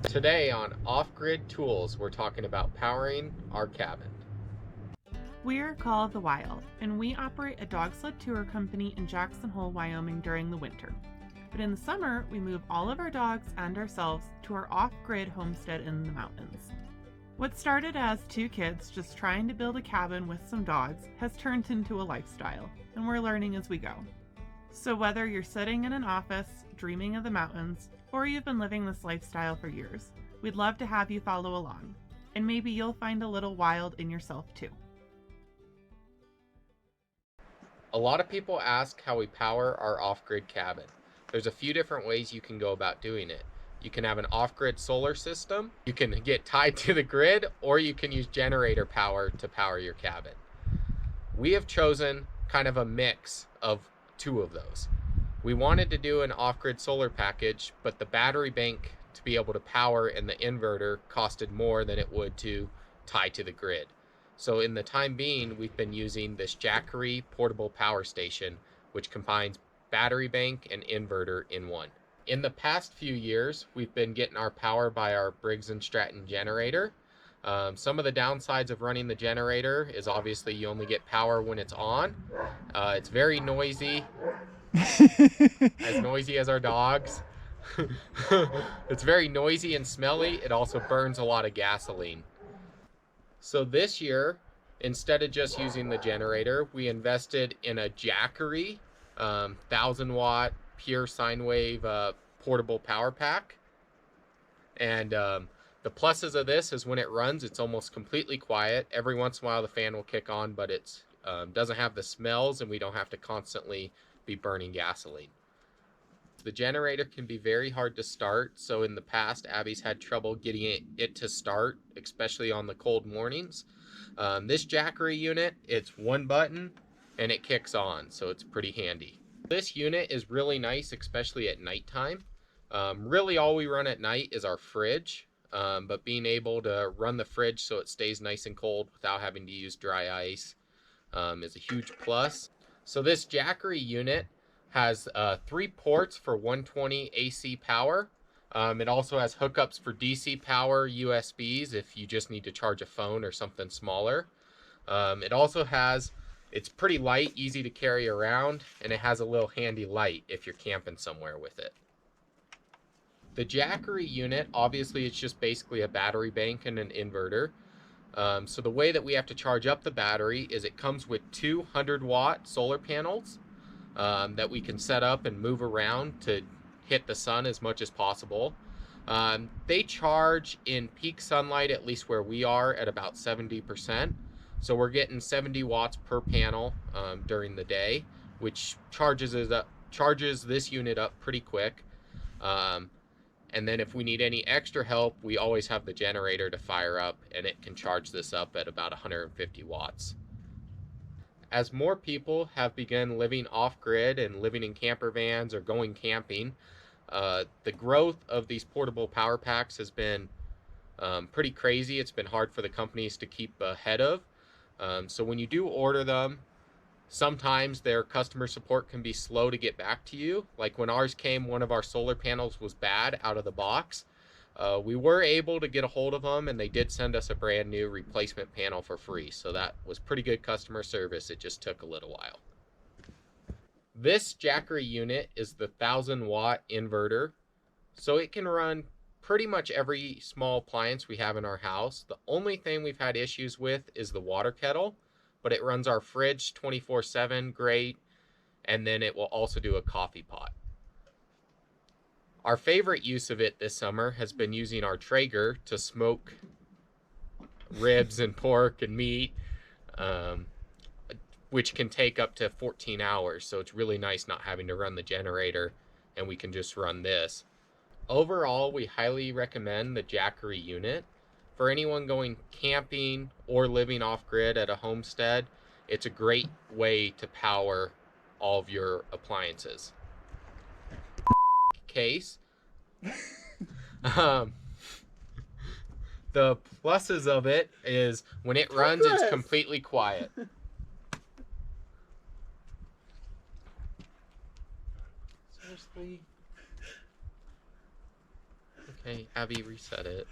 Today on Off-Grid Tools, we're talking about powering our cabin. We're called The Wild, and we operate a dog sled tour company in Jackson Hole, Wyoming during the winter. But in the summer, we move all of our dogs and ourselves to our off-grid homestead in the mountains. What started as two kids just trying to build a cabin with some dogs has turned into a lifestyle, and we're learning as we go. So whether you're sitting in an office, dreaming of the mountains, or you've been living this lifestyle for years, we'd love to have you follow along. And maybe you'll find a little wild in yourself too. A lot of people ask how we power our off-grid cabin. There's a few different ways you can go about doing it. You can have an off-grid solar system, you can get tied to the grid, or you can use generator power to power your cabin. We have chosen kind of a mix of two of those. We wanted to do an off-grid solar package, but the battery bank to be able to power and the inverter costed more than it would to tie to the grid. So in the time being, we've been using this Jackery portable power station, which combines battery bank and inverter in one. In the past few years, we've been getting our power by our Briggs and Stratton generator. Some of the downsides of running the generator is obviously you only get power when it's on. It's very noisy, as noisy as our dogs. It's very noisy and smelly. It also burns a lot of gasoline. So this year, instead of just using the generator, we invested in a Jackery 1,000-watt pure sine wave portable power pack. And the pluses of this is when it runs, it's almost completely quiet. Every once in a while the fan will kick on, but it doesn't have the smells and we don't have to constantly be burning gasoline. The generator can be very hard to start, so in the past Abby's had trouble getting it to start, especially on the cold mornings. This Jackery unit, it's one button and it kicks on, so it's pretty handy. This unit is really nice, especially at nighttime. Really all we run at night is our fridge, but being able to run the fridge so it stays nice and cold without having to use dry ice is a huge plus. So this Jackery unit has 3 ports for 120 AC power. It also has hookups for DC power, USBs if you just need to charge a phone or something smaller. It also has, it's pretty light, easy to carry around, and it has a little handy light if you're camping somewhere with it. The Jackery unit, obviously it's just basically a battery bank and an inverter. So the way that we have to charge up the battery is it comes with 200-watt solar panels that we can set up and move around to hit the sun as much as possible. They charge in peak sunlight, at least where we are, at about 70%. So we're getting 70 watts per panel during the day, which charges this unit up pretty quick. And then if we need any extra help, we always have the generator to fire up, and it can charge this up at about 150 watts. As more people have begun living off-grid and living in camper vans or going camping, the growth of these portable power packs has been pretty crazy. It's been hard for the companies to keep ahead of. So when you do order them, sometimes their customer support can be slow to get back to you. Like when ours came, one of our solar panels was bad out of the box. We were able to get a hold of them, and they did send us a brand new replacement panel for free. So that was pretty good customer service. It just took a little while. This Jackery unit is the 1,000-watt inverter. So it can run pretty much every small appliance we have in our house. The only thing we've had issues with is the water kettle, but it runs our fridge 24/7 great, and then it will also do a coffee pot. Our favorite use of it this summer has been using our Traeger to smoke ribs and pork and meat, which can take up to 14 hours. So it's really nice not having to run the generator, and we can just run this. Overall, we highly recommend the Jackery unit. For anyone going camping or living off-grid at a homestead, it's a great way to power all of your appliances. Case. The pluses of it is when it runs, it's completely quiet. Seriously? Hey, Abby, reset it.